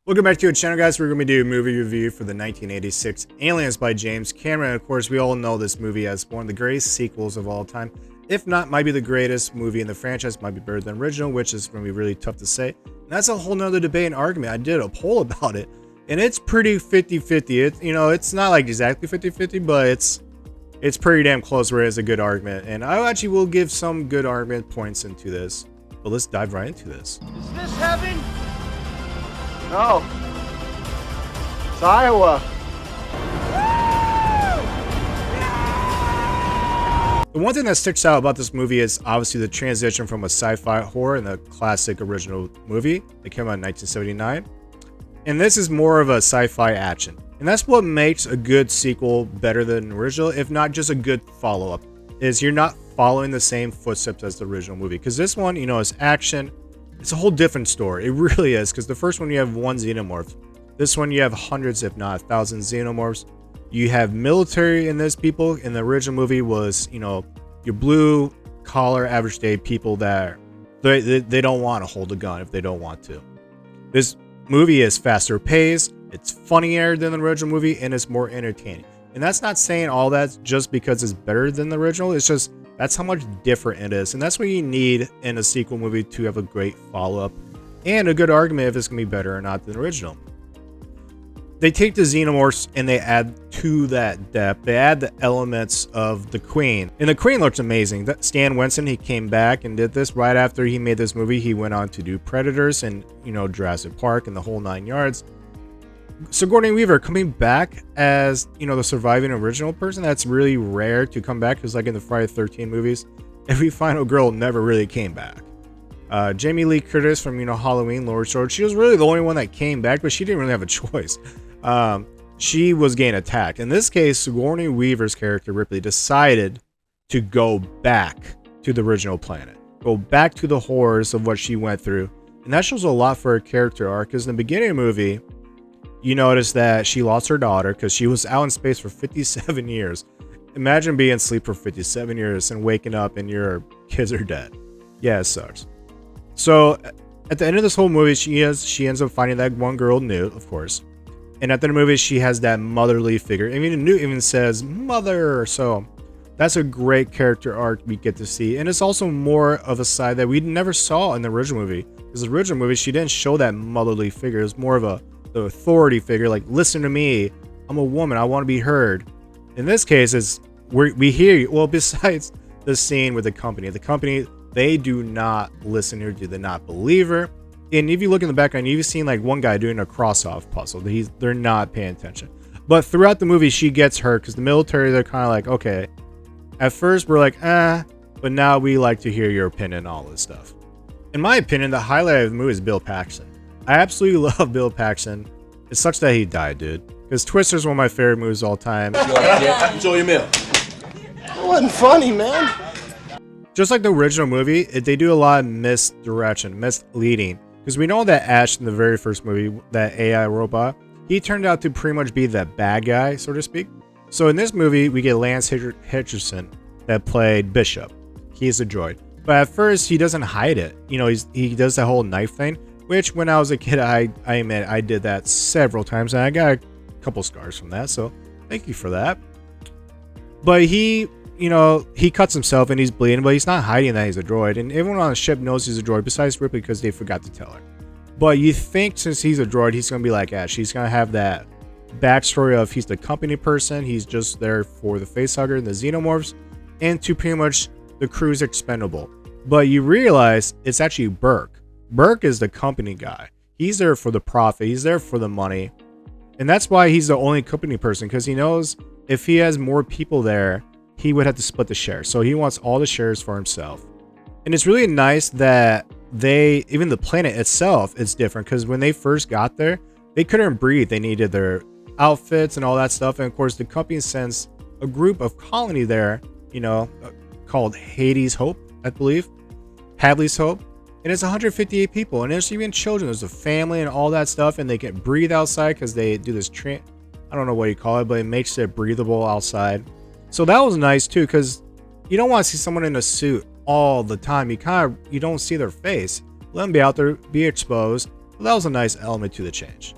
Welcome back to the channel, guys. We're going to do a movie review for the 1986 Aliens by James Cameron. Of course, we all know this movie as one of the greatest sequels of all time. If not, might be the greatest movie in the franchise. Might be better than the original, which is going to be really tough to say. And that's a whole nother debate and argument. I did a poll about it, and it's pretty 50-50. It's not like exactly 50-50, but it's pretty damn close where it's a good argument. And I actually will give some good argument points into this. But let's dive right into this. Is this heaven? No. It's Iowa. The one thing that sticks out about this movie is obviously the transition from a sci-fi horror in the classic original movie that came out in 1979. And this is more of a sci-fi action. And that's what makes a good sequel better than an original, if not just a good follow-up, is you're not following the same footsteps as the original movie. Because this one, is action. It's a whole different story. It really is, because the first one you have one xenomorph. This one you have hundreds, if not thousands, xenomorphs. You have military in this people. In the original movie was, your blue collar average day people that they don't want to hold a gun if they don't want to. This movie is faster paced. It's funnier than the original movie, and it's more entertaining. And that's not saying all that just because it's better than the original. It's just that's how much different it is. And that's what you need in a sequel movie to have a great follow-up and a good argument if it's going to be better or not than the original. They take the xenomorphs and they add to that depth. They add the elements of the Queen. And the Queen looks amazing. Stan Winston, he came back and did this right after he made this movie. He went on to do Predators and, Jurassic Park and the whole 9 yards. Sigourney Weaver coming back as, the surviving original person, that's really rare to come back, because like in the Friday the 13th movies, every final girl never really came back. Jamie Lee Curtis from, Halloween, Laurie Strode, she was really the only one that came back, but she didn't really have a choice. She was getting attacked. In this case, Sigourney Weaver's character, Ripley, decided to go back to the original planet. Go back to the horrors of what she went through. And that shows a lot for her character arc, because in the beginning of the movie, you notice that she lost her daughter because she was out in space for 57 years. Imagine being asleep for 57 years and waking up and your kids are dead. Yeah, it sucks. So at the end of this whole movie, she ends up finding that one girl, Newt, of course. And at the end of the movie, she has that motherly figure. I mean, Newt even says mother. So that's a great character arc we get to see. And it's also more of a side that we never saw in the original movie. Because the original movie, she didn't show that motherly figure. It was more of the authority figure, like, listen to me, I'm a woman, I want to be heard. In this case, we hear you. Well, besides the scene with the company, they do not listen to her, do they not believe her. And if you look in the background, you've seen like one guy doing a cross-off puzzle. They're not paying attention. But throughout the movie, she gets hurt because the military, they're kind of like, okay, at first we're like, but now we like to hear your opinion on all this stuff. In my opinion, the highlight of the movie is Bill Paxton. I absolutely love Bill Paxton. It sucks that he died, dude. Because Twister's one of my favorite movies of all time. Enjoy your meal. That wasn't funny, man. Just like the original movie, they do a lot of misdirection, misleading. Because we know that Ash in the very first movie, that AI robot, he turned out to pretty much be that bad guy, so to speak. So in this movie, we get Lance Henriksen that played Bishop. He's a droid. But at first, he doesn't hide it. He does that whole knife thing. Which, when I was a kid, I admit I did that several times, and I got a couple scars from that, so thank you for that. But he cuts himself and he's bleeding, but he's not hiding that he's a droid, and everyone on the ship knows he's a droid, besides Ripley, because they forgot to tell her. But you think since he's a droid, he's going to be like Ash. He's going to have that backstory of he's the company person, he's just there for the facehugger and the xenomorphs, and to pretty much the crew's expendable. But you realize it's actually Burke. Burke is the company guy. He's there for the profit. He's there for the money. And that's why he's the only company person, because he knows if he has more people there, he would have to split the shares. So he wants all the shares for himself. And it's really nice that even the planet itself is different, because when they first got there, they couldn't breathe. They needed their outfits and all that stuff. And of course, the company sends a group of colony there, called Hades Hope, I believe. Hadley's Hope. And it's 158 people, and there's even children. There's a family and all that stuff, and they can breathe outside because they do this I don't know what you call it, but it makes it breathable outside. So that was nice too, because you don't want to see someone in a suit all the time. You don't see their face. Let them be out there, be exposed. Well, that was a nice element to the change.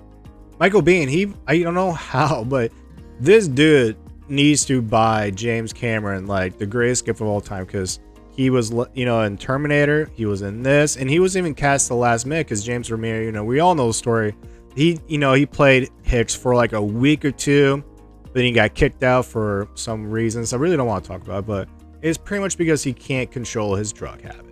Michael Biehn, I don't know how, but this dude needs to buy James Cameron like the greatest gift of all time, because he was, in Terminator, he was in this, and he was even cast the last minute because James Remire, we all know the story. He played Hicks for like a week or two, then he got kicked out for some reasons I really don't want to talk about, but it's pretty much because he can't control his drug habit.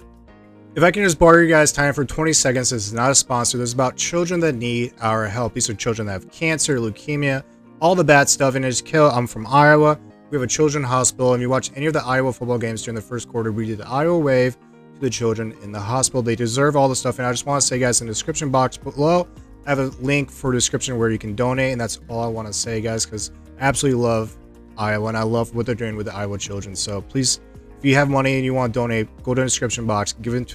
If I can just borrow you guys' time for 20 seconds, this is not a sponsor. This is about children that need our help. These are children that have cancer, leukemia, all the bad stuff, and it's kill. I'm from Iowa. We have a children's hospital. If you watch any of the Iowa football games during the first quarter, we did the Iowa wave to the children in the hospital. They deserve all the stuff, and I just want to say, guys, in the description box below, I have a link for description where you can donate, and that's all I want to say, guys, because I absolutely love Iowa, and I love what they're doing with the Iowa children. So please, if you have money and you want to donate, go to the description box, give it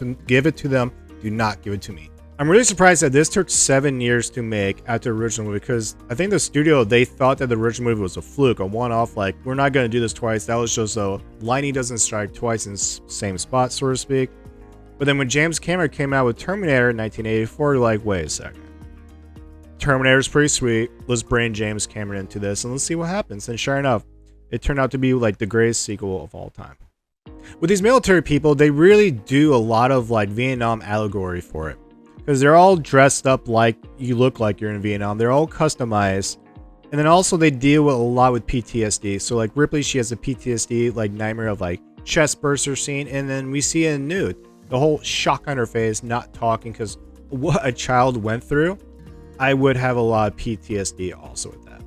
to them. Do not give it to me. I'm really surprised that this took 7 years to make after the original movie, because I think the studio, they thought that the original movie was a fluke, a one-off, like, we're not going to do this twice. That was just so lightning doesn't strike twice in the same spot, so to speak. But then when James Cameron came out with Terminator in 1984, you're like, wait a second. Terminator's pretty sweet. Let's bring James Cameron into this and let's see what happens. And sure enough, it turned out to be like the greatest sequel of all time. With these military people, they really do a lot of like Vietnam allegory for it, because they're all dressed up like you look like you're in Vietnam. They're all customized, and then also they deal with a lot with PTSD. So like Ripley, she has a PTSD like nightmare of like chest burster scene, and then we see in nude the whole shock on her face, not talking, because what a child went through. I would have a lot of PTSD also with that.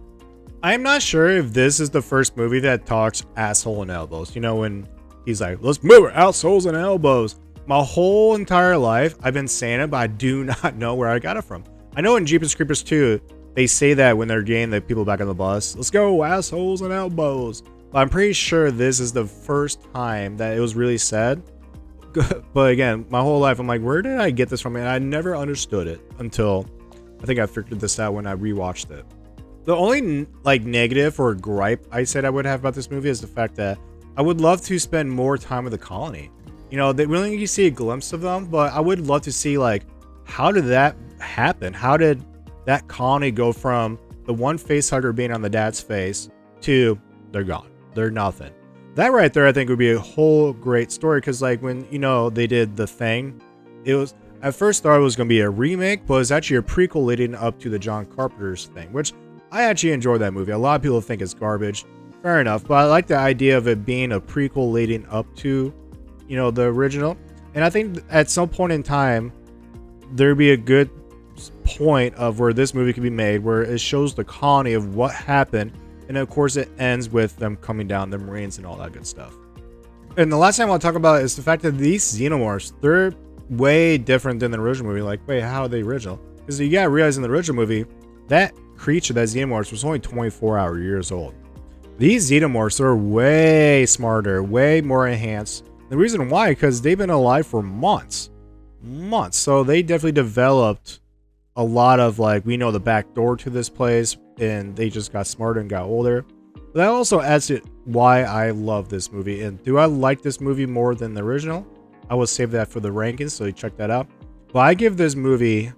I am not sure if this is the first movie that talks asshole and elbows. When he's like, let's move our assholes and elbows. My whole entire life, I've been saying it, but I do not know where I got it from. I know in Jeepers Creepers 2, they say that when they're getting the people back on the bus. Let's go, assholes and elbows. But I'm pretty sure this is the first time that it was really said. But again, my whole life, I'm like, where did I get this from? And I never understood it until I think I figured this out when I rewatched it. The only like negative or gripe I said I would have about this movie is the fact that I would love to spend more time with the colony. They really you see a glimpse of them, but I would love to see like, how did that happen? How did that colony go from the one face hugger being on the dad's face to they're gone, they're nothing? That right there, I think would be a whole great story, because like when they did The Thing, it was at first thought it was going to be a remake, but it's actually a prequel leading up to the John Carpenter's Thing, which I actually enjoyed that movie. A lot of people think it's garbage. Fair enough, but I like the idea of it being a prequel leading up to, the original. And I think at some point in time, there'd be a good point of where this movie could be made, where it shows the colony of what happened, and of course it ends with them coming down, the Marines and all that good stuff. And the last thing I want to talk about is the fact that these xenomorphs, they're way different than the original movie. Like, wait, how are they original? Because you gotta realize in the original movie, that creature, that xenomorph, was only 24 years old. These xenomorphs are way smarter, way more enhanced. The reason why, because they've been alive for months. So they definitely developed a lot of like, we know the back door to this place, and they just got smarter and got older. But that also adds to why I love this movie. And do I like this movie more than the original? I will save that for the rankings, so you check that out. But I give this movie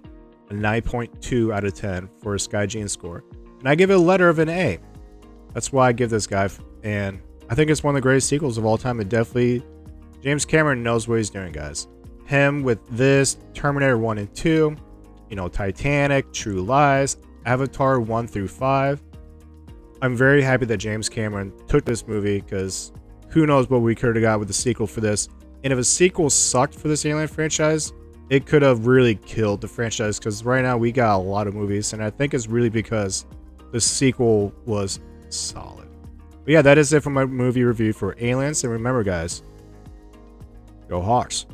a 9.2 out of 10 for a SkyGene score. And I give it a letter of an A. That's why I give this guy. And I think it's one of the greatest sequels of all time. It definitely, James Cameron knows what he's doing, guys. Him with this, Terminator 1 and 2, Titanic, True Lies, Avatar 1 through 5. I'm very happy that James Cameron took this movie, because who knows what we could have got with the sequel for this. And if a sequel sucked for this Alien franchise, it could have really killed the franchise, because right now we got a lot of movies, and I think it's really because the sequel was solid. But yeah, that is it for my movie review for Aliens, and remember guys, go Hawks.